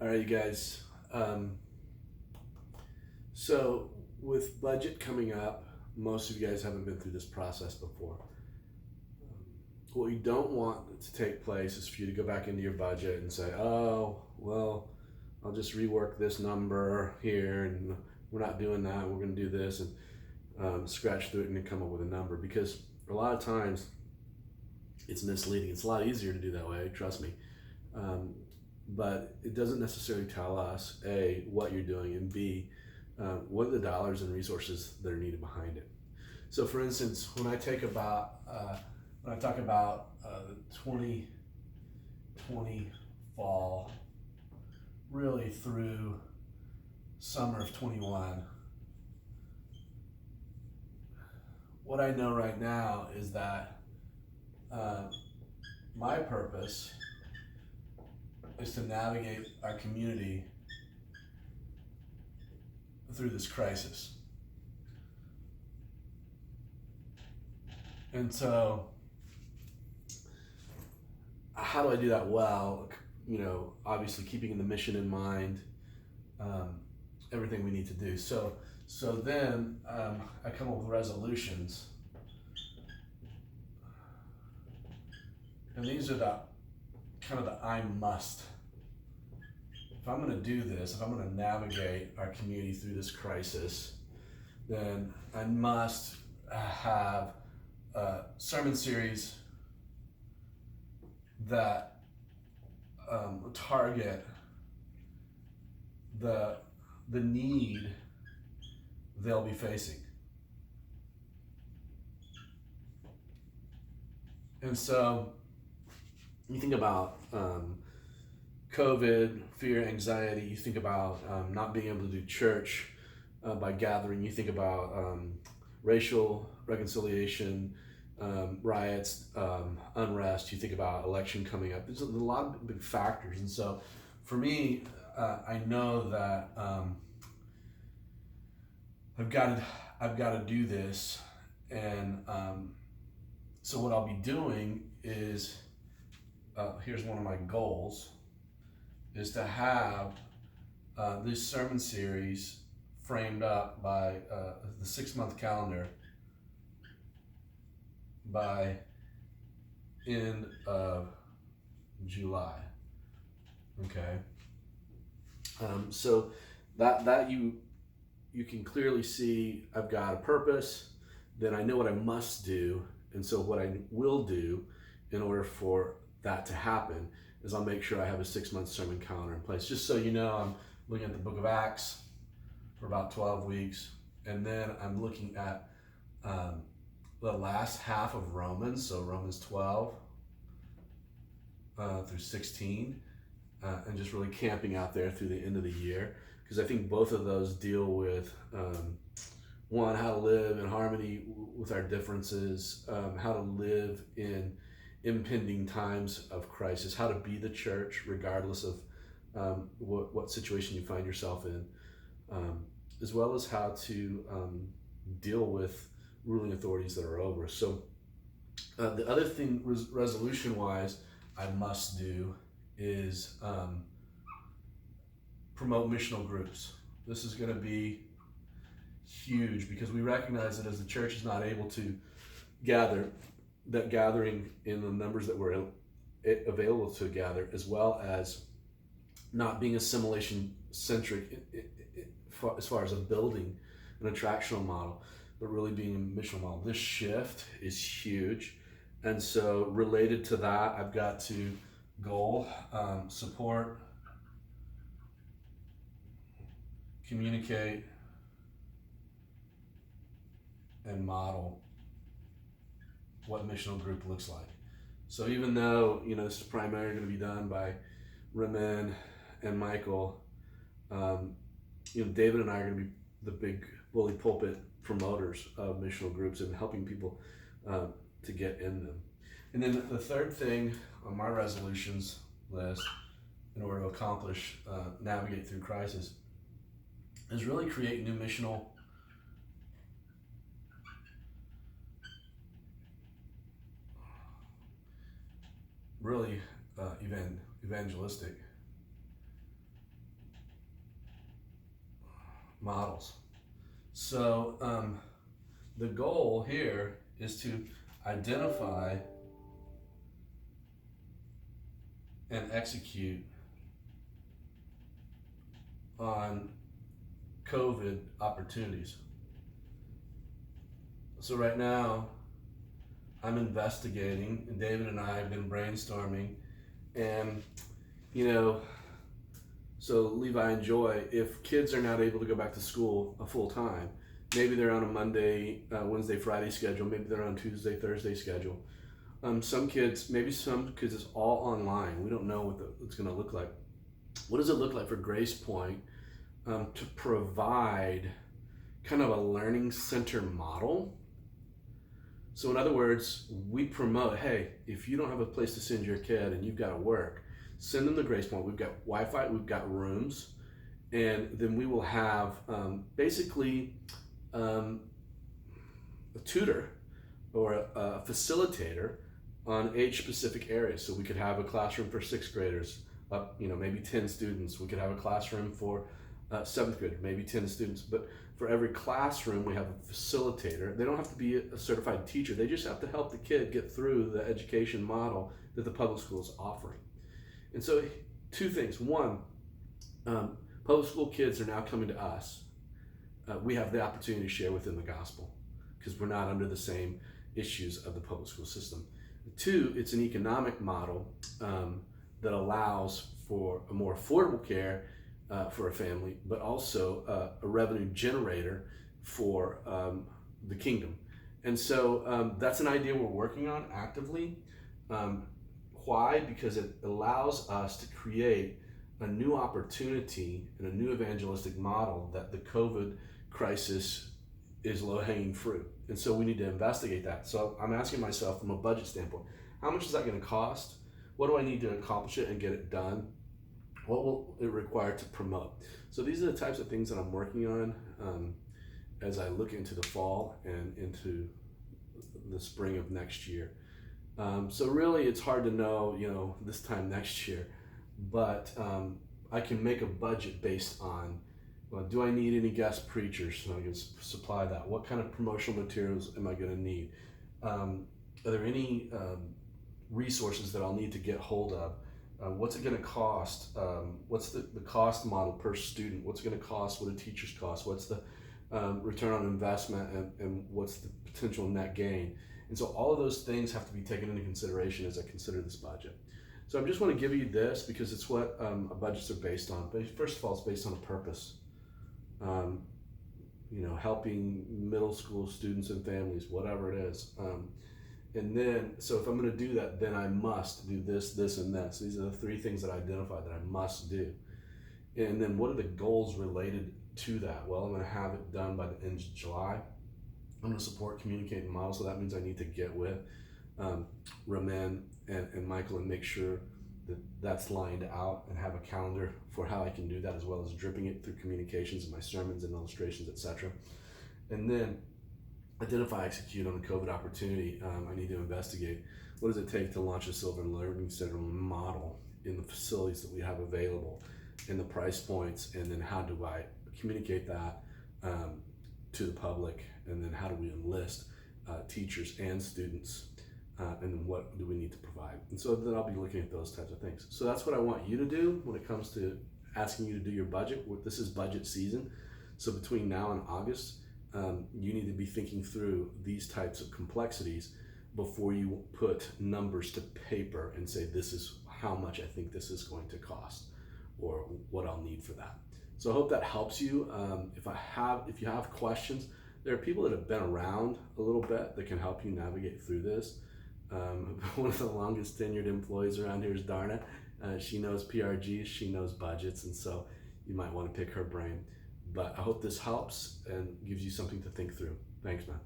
All right, you guys. So, with budget coming up, most of you guys haven't been through this process before. What you don't want to take place is for you to go back into your budget and say, oh, well, I'll just rework this number here, and we're not doing that. We're going to do this, and scratch through it and come up with a number. Because a lot of times it's misleading. It's a lot easier to do that way, trust me. Um, but it doesn't necessarily tell us A, what you're doing, and B, what are the dollars and resources that are needed behind it. So, for instance, when I talk about the 2020 fall, really through summer of 21, what I know right now is that uh, my purpose is to navigate our community through this crisis. And so, how do I do that well? Obviously keeping the mission in mind, um, everything we need to do. So then I come up with resolutions, and these are the kind of the I must. If I'm going to do this, if I'm going to navigate our community through this crisis, then I must have a sermon series that target the need they'll be facing. And so you think about COVID, fear, anxiety. You think about not being able to do church by gathering. You think about racial reconciliation, riots, unrest. You think about election coming up. There's a lot of big factors. And so for me, I know that I've got to do this. And so what I'll be doing is, here's one of my goals, is to have this sermon series framed up by the 6-month calendar by end of July. Okay. So that you can clearly see I've got a purpose. Then I know what I must do, and so what I will do in order for that to happen is I'll make sure I have a 6-month sermon calendar in place. Just so you know, I'm looking at the book of Acts for about 12 weeks, and then I'm looking at the last half of Romans, so Romans 12 through 16, and just really camping out there through the end of the year, because I think both of those deal with one, how to live in harmony with our differences, how to live in impending times of crisis, how to be the church regardless of what situation you find yourself in, as well as how to deal with ruling authorities that are over. So the other thing, resolution wise, I must do is promote missional groups. This is going to be huge because we recognize that as the church is not able to gather, that gathering in the numbers that we're available to gather, as well as not being assimilation centric as far as a building, an attractional model, but really being a missional model. This shift is huge. And so related to that, I've got to goal, support, communicate, and model what missional group looks like. So even though this is primarily going to be done by Ramin and Michael, David and I are going to be the big bully pulpit promoters of missional groups and helping people to get in them. And then the third thing on my resolutions list, in order to accomplish navigate through crisis, is really create new missional really evangelistic models. So the goal here is to identify and execute on COVID opportunities. So right now, I'm investigating, and David and I have been brainstorming, and so Levi and Joy, if kids are not able to go back to school full time, maybe they're on a Monday, Wednesday, Friday schedule, maybe they're on Tuesday, Thursday schedule. Some kids it's all online. We don't know what it's going to look like. What does it look like for Grace Point to provide kind of a learning center model? So in other words, we promote, hey, if you don't have a place to send your kid and you've got to work, send them to Grace Point. We've got Wi-Fi, we've got rooms, and then we will have basically a tutor or a facilitator on age specific areas. So we could have a classroom for 6th graders, maybe 10 students. We could have a classroom for 7th grade, maybe 10 students. But for every classroom, we have a facilitator. They don't have to be a certified teacher. They just have to help the kid get through the education model that the public school is offering. And so 2 things. One, public school kids are now coming to us. We have the opportunity to share within the gospel because we're not under the same issues of the public school system. 2, it's an economic model that allows for a more affordable care for a family, but also a revenue generator for the kingdom. And so that's an idea we're working on actively. Why? Because it allows us to create a new opportunity and a new evangelistic model that the COVID crisis is low-hanging fruit. And so we need to investigate that. So I'm asking myself from a budget standpoint, how much is that going to cost? What do I need to accomplish it and get it done? What will it require to promote? So these are the types of things that I'm working on as I look into the fall and into the spring of next year. So really it's hard to know, this time next year, but I can make a budget based on, do I need any guest preachers so I can supply that? What kind of promotional materials am I going to need? Are there any resources that I'll need to get hold of? What's it going to cost? What's the cost model per student? What's it going to cost? What do teachers cost? What's the return on investment and what's the potential net gain? And so all of those things have to be taken into consideration as I consider this budget. So I just want to give you this because it's what budgets are based on. But first of all, it's based on a purpose. Helping middle school students and families, whatever it is. And then, so if I'm going to do that, then I must do this, this, and this. These are the 3 things that I identify that I must do. And then what are the goals related to that? Well, I'm going to have it done by the end of July. I'm going to support Communicate and Model, so that means I need to get with Ramin and Michael and make sure that that's lined out and have a calendar for how I can do that, as well as dripping it through communications in my sermons and illustrations, etc. And then identify, execute on the COVID opportunity. I need to investigate what does it take to launch a Silver Learning Center model in the facilities that we have available, and the price points, and then how do I communicate that to the public, and then how do we enlist teachers and students, and then what do we need to provide? And so then I'll be looking at those types of things. So that's what I want you to do when it comes to asking you to do your budget. This is budget season, so between now and August, you need to be thinking through these types of complexities before you put numbers to paper and say, this is how much I think this is going to cost, or what I'll need for that. So I hope that helps you. If you have questions, there are people that have been around a little bit that can help you navigate through this. One of the longest tenured employees around here is Darna. She knows PRGs, she knows budgets, and so you might want to pick her brain. But I hope this helps and gives you something to think through. Thanks, man.